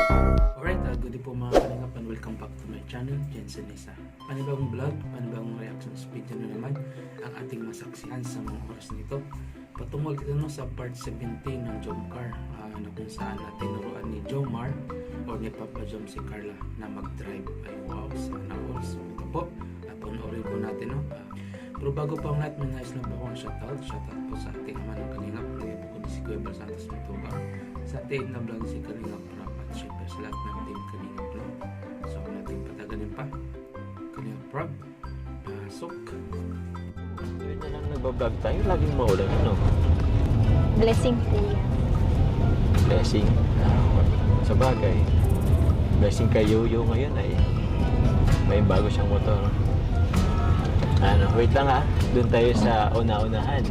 Alright, good day po mga kalingap and welcome back to my channel, Jensen Isa. Panibagong vlog, panibagong reactions video na naman ang ating masaksihan sa mga oras nito. Patungkol ito sa part 17 ng Jomcar na kung saan tinuruan ni Jomar o ni Papa Jom si Carla na mag-drive. Ay wow, sana all. So ito po, panoorin po natin. Pero bago pa ang lahat, may nais lang po akong shoutout po sa ating ama ng kalingap. Kaya po ko si Kuya Bal Santos Matuba. Sa ating na vlog si Kalingap Rap at syempre sa lahat ng team Kalingap no? So kung natin pataganin pa, Kalingap Rap, pasok. Yun na lang nagbablog tayo, laging maulan, ano? Blessing po yan. Blessing. Sa bagay, blessing kay Yoyo ngayon ay may bago siyang motor. Wait lang ha, doon tayo sa una-unahan.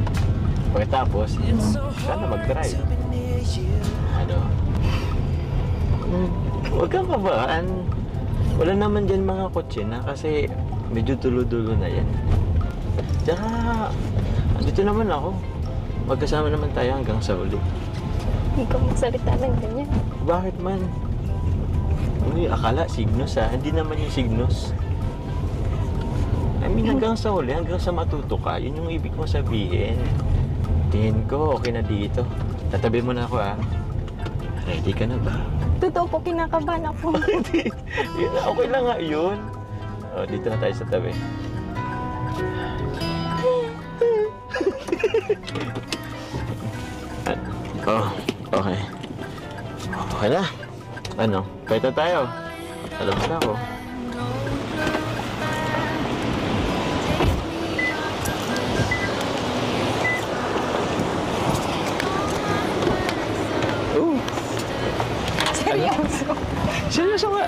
Pagkatapos, sana mag-drive. Huwag kang kabaan. Wala naman dyan mga kotse na kasi medyo dulo-dulo na yan. Tsaka, dito naman ako. Magkasama naman tayo hanggang sa uli. Hindi ka magsalita ng ganyan. Bakit man? Uy, akala signos ha. Hindi naman yung signos. I mean, hanggang sa uli, hanggang sa matuto ka. Yun yung ibig mo sabihin. Tingin ko, okay na dito. Tatabi mo na ako ha. Ready ka na ba? Totoo po, kinakabahan ako. Okay lang nga yun. O, dito na tayo sa tabi. Okay. Okay na. Ano? Kahit na tayo. Alam mo na ako. Seryoso. Seryoso nga.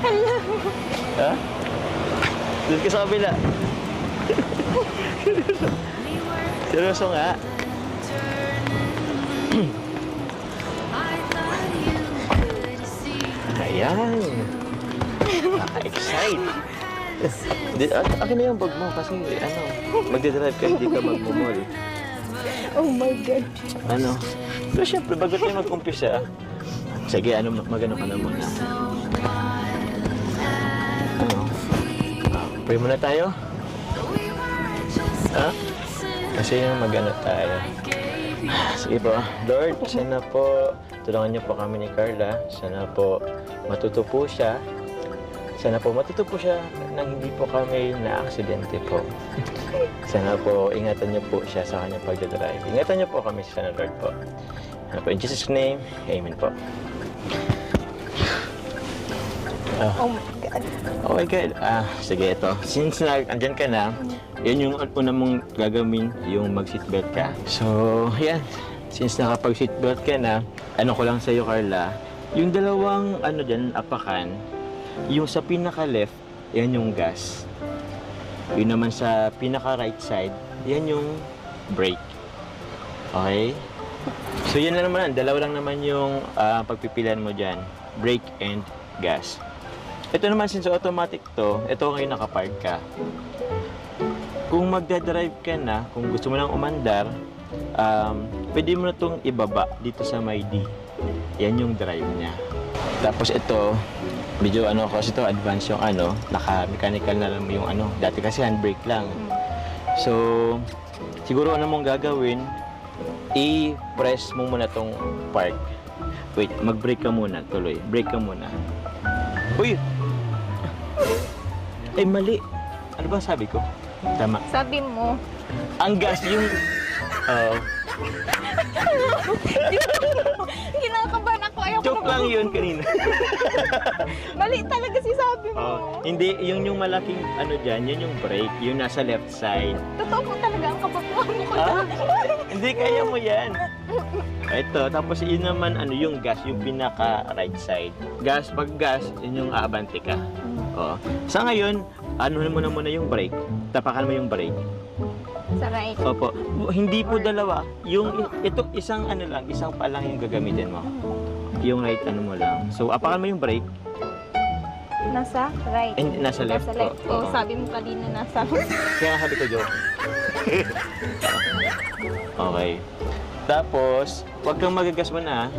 Hello. Ha? Doon ka sa kabila. Seryoso nga. Ayan. Excite. Akin na yung bag mo kasi magdadrive ka, hindi ka magmumol. Oh my God. Pero syempre, bago tayo mag-umpisa, sige, magano ka na muna. Pray muna tayo. Ha? Kasi magano tayo. Sige po, Lord, sana po tulungan niyo po kami ni Carla. Sana po matuto po siya. Sana po matuto po siya nang hindi po kami na-aksidente po. Sana po ingatan niyo po siya sa kanyang pagdadrive. Ingatan niyo po kami sa Lord po. In Jesus' name, Amen po. Oh my God. Oh my God. Sige, ito. Since andyan ka na, yun yung una mong gagawin, yung mag-seatbelt ka. So, yan. Since nakapag-seatbelt ka na, ko lang sa'yo, Carla, yung dalawang, dyan, apakan, yung sa pinaka-left, yan yung gas. Yung naman sa pinaka-right side, yan yung brake. Okay? So, yan na naman. Dalawa lang naman yung pagpipilian mo dyan. Brake and gas. Ito naman, since automatic to, ito ngayon nakapark ka. Kung magdadrive ka na, kung gusto mo lang umandar, pwede mo na itong ibaba dito sa may D. Yan yung drive niya. Tapos ito, medyo kasi ito, advance yung naka-mechanical na lang yung dati kasi handbrake lang. So, siguro mong gagawin, i-press mo muna tong park. Wait, mag-brake ka muna, tuloy. Brake ka muna. Uy! Ay, mali. Ano ba sabi ko? Tama. Sabi mo. Ang gas yung... Kinakabahan ako. Ayaw ko Joke lang yun kanina. Mali talaga si sabi mo. Hindi, yung malaking dyan, yun yung brake. Yung nasa left side. Totoo po talaga ang kabatuan mo ko. Hindi, kaya mo yan. Ito, tapos yun naman, yung gas, yung pinaka-right side. Pag gas, yun yung aabante ka. Sa ngayon, mo na muna yung brake. Tapakan mo yung brake. Sa right. Opo. Hindi po dalawa. Ito, isang isang pa lang yung gagamitin mo. Yung right mo lang. So, apakan mo yung brake. Nasa right. Nasa left. Nasa left. Oo. Sabi mo kanina nasa... Kaya nga sabi ko, joke. Okay. Tapos, huwag kang magagas mo na.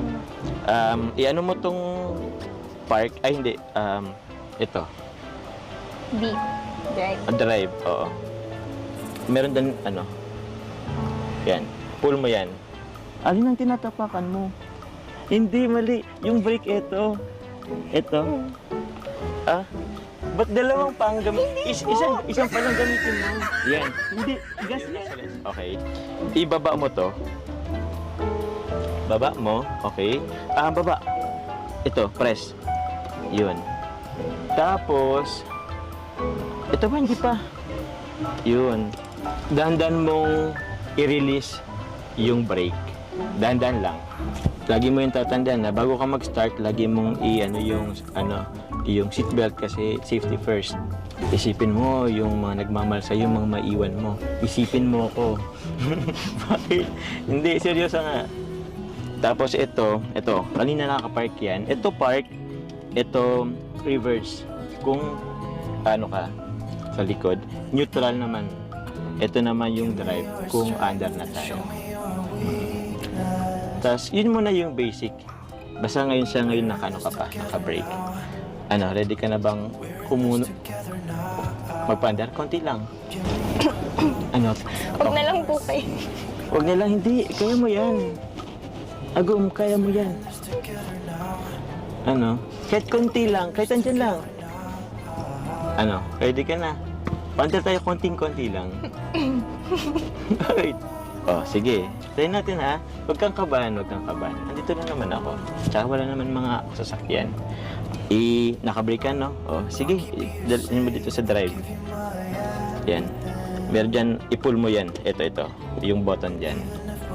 I-ano mo tong park. Ay, hindi. Ito. B. Drive. Drive, oo. Meron din, ano. Yan. Pull mo yan. Alin ang tinatapakan mo? Hindi, mali. Yung brake, ito. Ito. Ah? Ba't dalawang pang gamit? Isang pa lang gamitin mo. Yan. Hindi. Gas yan. Okay. Ibaba mo to. Baba mo. Okay. Baba. Ito, press. Yun. Tapos, ito ba, hindi pa. Yun. Dahan-dahan mong i-release yung brake. Dahan-dahan lang. Lagi mo yung tatandaan na bago ka mag-start, lagi mong yung seatbelt kasi safety first. Isipin mo yung mga nagmamahal sa'yo, yung mga maiwan mo. Isipin mo ako. Bakit? Hindi, seryoso nga. Tapos ito, kanina nakapark yan. Ito park, ito reverse. Kung ano ka sa likod, neutral naman. Ito naman yung drive kung under na tayo. Tapos yun muna yung basic. Basta ngayon naka-brake. Ready ka na bang magpa-under? Konti lang. Huwag na lang po kayo. Huwag na lang, hindi. Kaya mo yan. Agum, kaya mo yan. Kahit konti lang, kahit andyan lang. Ready ka na. Panda tayo konting-konti lang. Bakit? Sige. Try natin ha. Huwag kang kabahan. Andito na naman ako. Tsaka wala naman mga sasakyan. Nakabrake ka, no? Sige. Dalhin mo dito sa drive. Yan. Meron dyan, i-pull mo yan. Ito. Yung button dyan.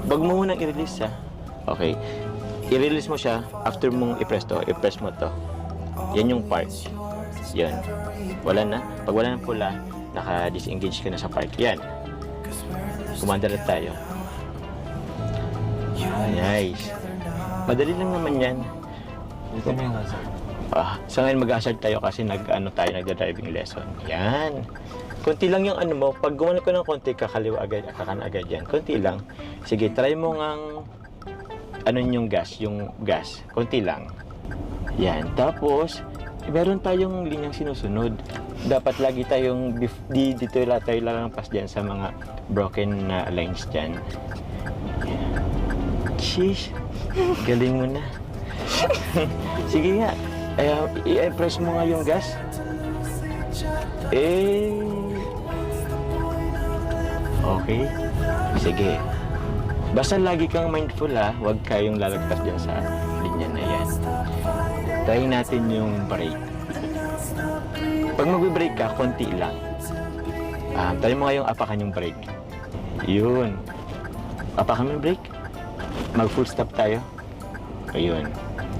Huwag mo munang i-release ha. Okay. I-release mo siya after mong i-press to. I-press mo to. Yan yung park. Yan. Wala na. Pag wala ng pula, naka-disengage ka na sa park. Yan. Kumanda na tayo. Nice. Madali lang naman yan. Dito mo yung hazard. Sa ngayon mag-hazard tayo kasi nagda-driving lesson. Yan. Konti lang yung mo. Pag gumana ko ng konti, kakaliwa agad, kakan agad yan. Konti lang. Sige, try mo ngang yung gas. Konti lang. Yan. Tapos, meron tayong linyang sinusunod. Dapat lagi tayong dito tayo lalampas dyan sa mga broken na lines dyan. Sheesh. Galing mo na. Sige nga. I-press mo nga yung gas. Okay. Sige. Basta lagi kang mindful ha. Huwag kayong lalagpas dyan sa linya na yan. Try natin yung brake. Pag mag-brake ka, konti lang. Try mo nga yung apakan yung brake. Yun. Apakan mo yung brake. Mag-full stop tayo. Ayun.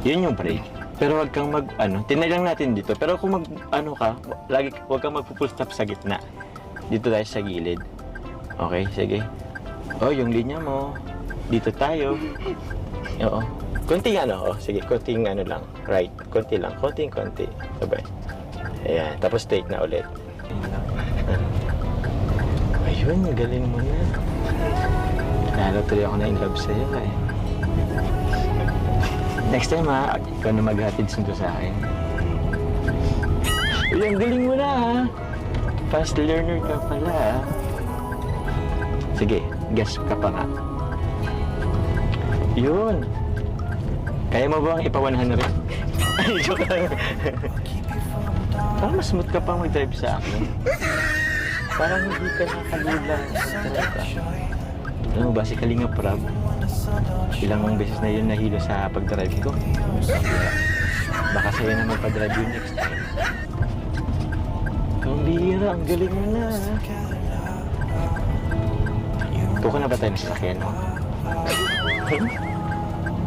Yun yung brake. Pero wag kang tinay lang natin dito. Pero kung wag kang mag-full stop sa gitna. Dito tayo sa gilid. Okay, sige. Yung linya mo. Dito tayo. Oo. Konting sige, konting lang. Right. Konti lang. Konting-konti. Sabay. Ayan. Tapos straight na ulit. Ayun, galing mo na. Lalo tuloy ako na in love sa'yo eh. Next time ikaw na maghatid sundo sa akin. Uy, ang galing mo na ha. Fast learner ka pala ha. Sige, gas ka pa nga. Yun. Kaya mo bang ipa-100? Ay, joke lang. Parang mas smooth ka pa mag-drive sa akin. Parang hindi ka nakalula. Ano ba si Kalinga Prab? Ilang beses na yun nahilo sa pag-drive ko. Baka sa'yo na magpa-drive yun next time. Ang bihira, ang galing mo na. Tuko na ba tayo sa sakyan mo?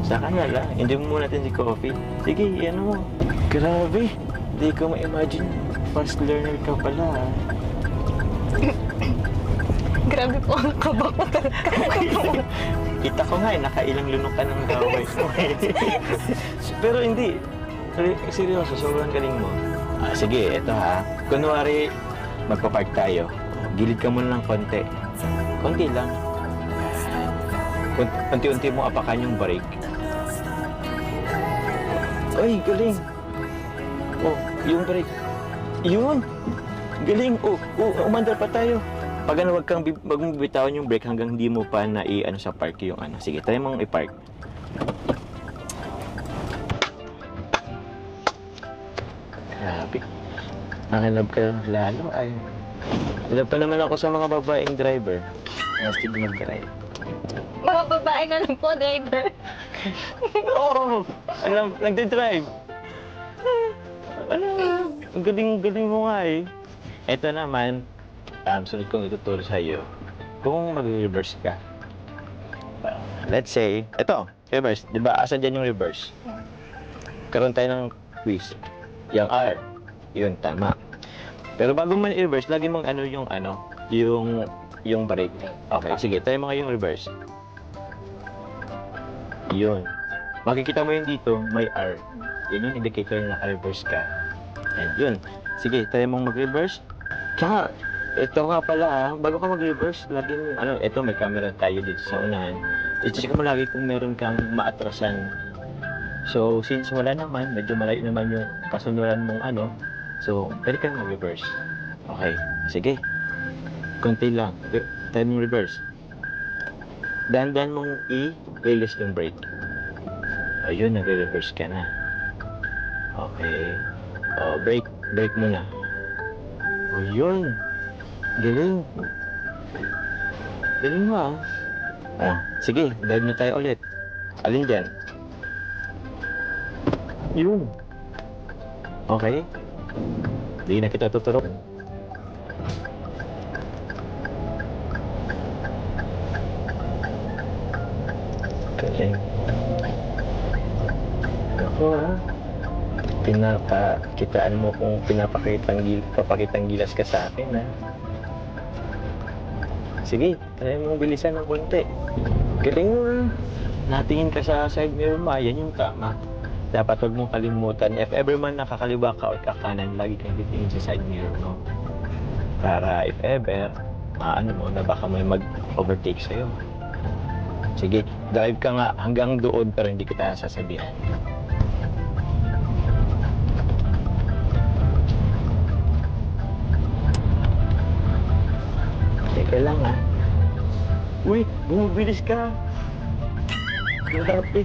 Saka na lang, hindi mo muna natin si Coffee. Sige, mo. Grabe, hindi ko ma-imagine. Fast learner ka pala ha. Grabe po ang kaba ko talaga. Kita ko nga nakailang lunok ka ng kaway mo Pero hindi. Seryoso, sobrang galing mo. Sige, eto ha. Kunwari, magpapark tayo. Gilid ka muna ng konti. Konti lang. Unti-unti mo apakan yung brake. Ay, galing. Oh, yung brake. Yun. Galing. Oh, umandar pa tayo. Pag ano, wag mong bibitawan yung brake hanggang hindi mo pa na i-ano sa park yung ano. Sige, try mong i-park. Grabe. Nakinab ka lalo ay. Love pa naman ako sa mga babaeng driver. Mastig mag-drive. Mga babae na lang po, driver. Oo! Alam, nagde-drive. Ang galing mo nga eh. Ito naman, sunod kong ituturo sa iyo. Kung mag-reverse ka. Let's say, ito, reverse. Di ba, asan dyan yung reverse? Karoon tayo ng quiz. Yung R. Yun, tama. Pero bago man i-reverse, lagi mong yung brake. Okay, sige, tayo mga yung reverse. Yun. Makikita mo yun dito, may R. Yun yung indicator na naka-reverse ka. And yun. Sige, tayo mong mag-reverse. Tsaka, ito nga pala bago ka mag-reverse, laging, ito may camera tayo dito sa unahan. I-check mo lagi kung meron kang maatrasan. So, since wala naman, medyo malayo naman yung kasunduran mong so, pwede kang mag-reverse. Okay, sige. Konti lang. Tayo mong reverse. Dahan-dahan mong i-release yung brake. Ayun, nag-reverse ka na. Okay. Brake mo na. Ayun. Galing. Galing mo sige, dive na tayo ulit. Alin dyan? Yun. Okay. Hindi na kita tuturo. Galing. Ako pinapakitaan mo kung papakitang gilas ka sa akin Sige, try mo bilisan ng konti. Galing mo natingin ka sa side mirror mo, yan yung tama. Dapat huwag mong kalimutan, if ever man nakakaliwa ka o kakanan, lagi kang titingin sa side mirror mo. Para if ever, na baka may mag-overtake sa'yo. Sige, drive ka nga hanggang doon pero hindi kita sasabihan. Teka lang Uy, bumibilis ka. Grabe.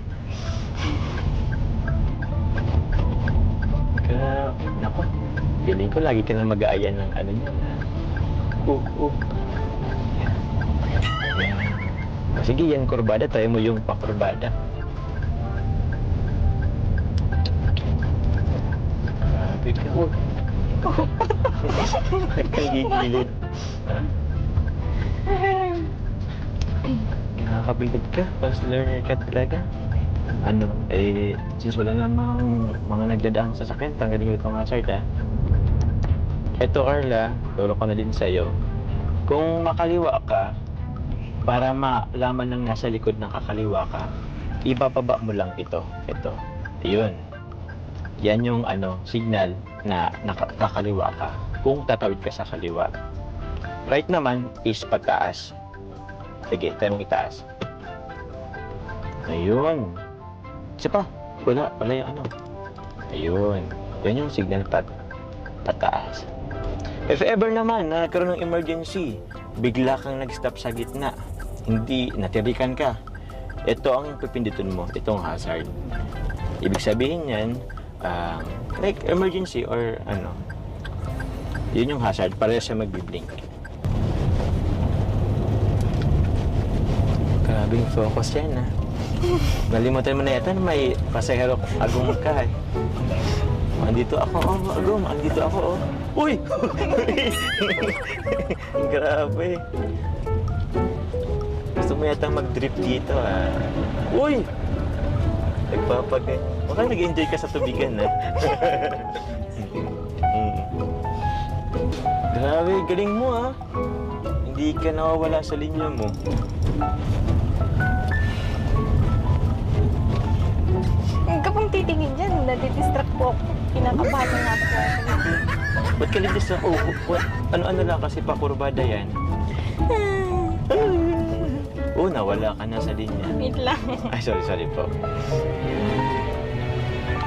Naku, feeling ko lagi ka na mag-aaya ng niya. Sige, yan kurbada. Try mo yung pakurbada. Grabe ka. Nagkagigilid. Nakakabilib ka. Fast learner ka talaga. Since wala namang mga nagdadaan sa sakyan, tanggalin ko itong hazard Ito, Carla, turo ko na din sa'yo. Kung makaliwa ka, para malaman ng nasa likod ng kakaliwa ka, ibababa mo lang ito. Yun. Yan yung signal na nakakaliwa ka kung tatawid ka sa kaliwa. Right naman is pataas. Sige, tayo mong itaas. Ayun. Isa pa. Wala yung Ayun. Yan yung signal pataas. If ever naman nagkaroon ng emergency, bigla kang nag-stop sa gitna, hindi natirikan ka, ito ang pipindutin mo, itong hazard. Ibig sabihin yan, like emergency or yun yung hazard, pareho siya magbiblink. Grabing focus yan Nalimutan mo na yata na may pasahero agong ka Andito ako, agong, andito ako Uy! Grabe. Gusto mo yata mag-drift dito Uy! Nagpapagay. Baka nag-enjoy ka sa tubigan Grabe, galing mo Hindi ka nawawala sa linya mo. Kapag titingin dyan, nadidistract po ako. Kinakabahan na nga po ako. Ba't ka nag-distract? Ano lang kasi pakurbada yan. nawala ka na sa linya. Wait lang. Ay, sorry po.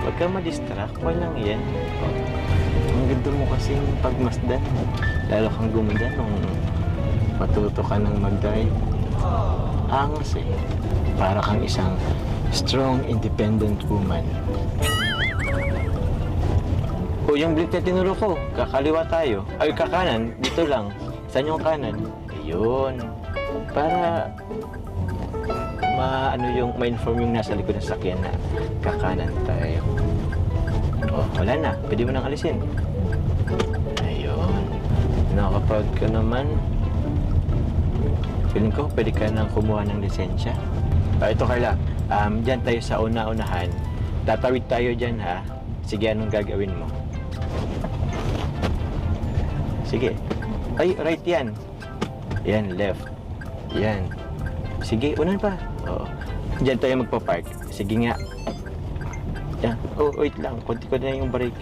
Huwag ka ma-distract. Walang yan. Oh. Ang ganda mo kasing pagmasdan. Lalo kang gumanda nung matuto ka ng mag-drive. Angas eh. Para kang isang strong, independent woman. O, yung blink na tinuro ko. Kakaliwa tayo. Ay, kakanan. Dito lang. Saan yung kanan? Ayun. Para ma-inform yung nasa likod ng sakyan na kakanan tayo. Oh, wala na. Pwede mo nang alisin. Ayun. Nakapag ka naman. Feeling ko, pwede ka nang kumuha ng lisensya. Ito Carla, dyan tayo sa una-unahan. Tatawid tayo dyan ha. Sige, anong gagawin mo? Sige. Ay, right yan. Yan, left. Yan. Sige, unan pa. Oo. Diyan tayo magpa-park. Sige nga. Yan. Oh, wait lang. Kunti ko na yung brake.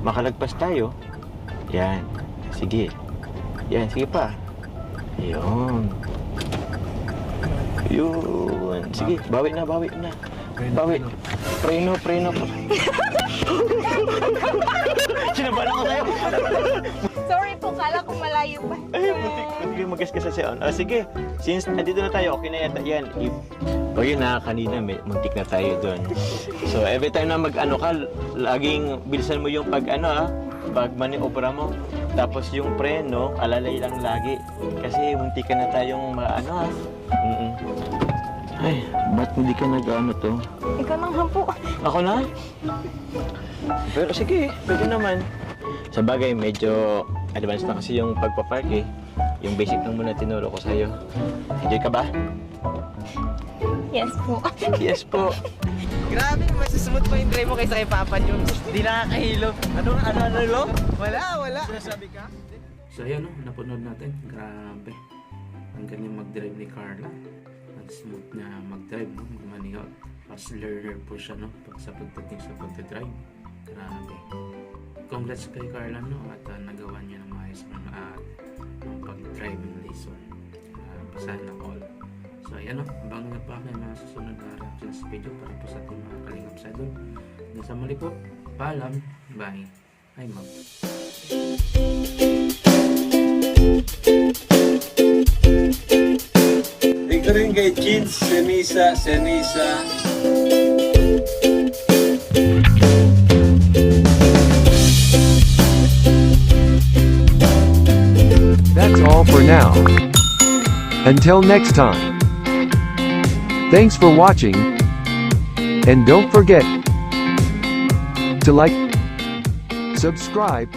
Makalagpas tayo. Yan. Sige. Yan, sige pa. Yun. Yun. Sige, bawi na. Bawi. Preno. Sinabalan ko kayo. Sorry po, kala ko malayo pa. Ay, buti magasgas sa siya. Sige, since nandito na tayo, okay na yata yan. O yun na, kanina muntik na tayo doon. So, every time na mag-ano ka, laging bilisan mo yung pag maniobra mo. Tapos yung preno, alalay lang lagi. Kasi muntik ka na tayong Ay, ba't hindi ka nag-ano to? Ikaw nang hampo. Ako na? Pero sige, pwede naman. Sa bagay, medyo advanced na kasi yung pagpapark eh. Yung basic lang muna tinuro ko sa'yo. Enjoy ka ba? Yes po. Yes po. Grabe, mas smooth pa yung drive mo kaysa kay Papa Jun. Di nakakahilo. Ano? Wala. Sinasabi ka? So ayan, napanood natin. Grabe. Ang galing mag-drive ni Carla. Ang smooth niya mag-drive, no? Mag-maneho. Fast learner po siya, no? Sa pagdating sa pagdadrive. Grabe. Congrats kay Carla, no? At nagawa niya ng maayos ang pag-driving lesson. Sana all. So ayan, no? Abangan na pa kayo mga susunod na reactions video para po sa ating mga Kalingap Idol. Hanggang sa muli po. Paalam. Bye. Ay, ma'am. Ito rin kay Kids, Senisa. That's all for now. Until next time. Thanks for watching. And don't forget to like, subscribe,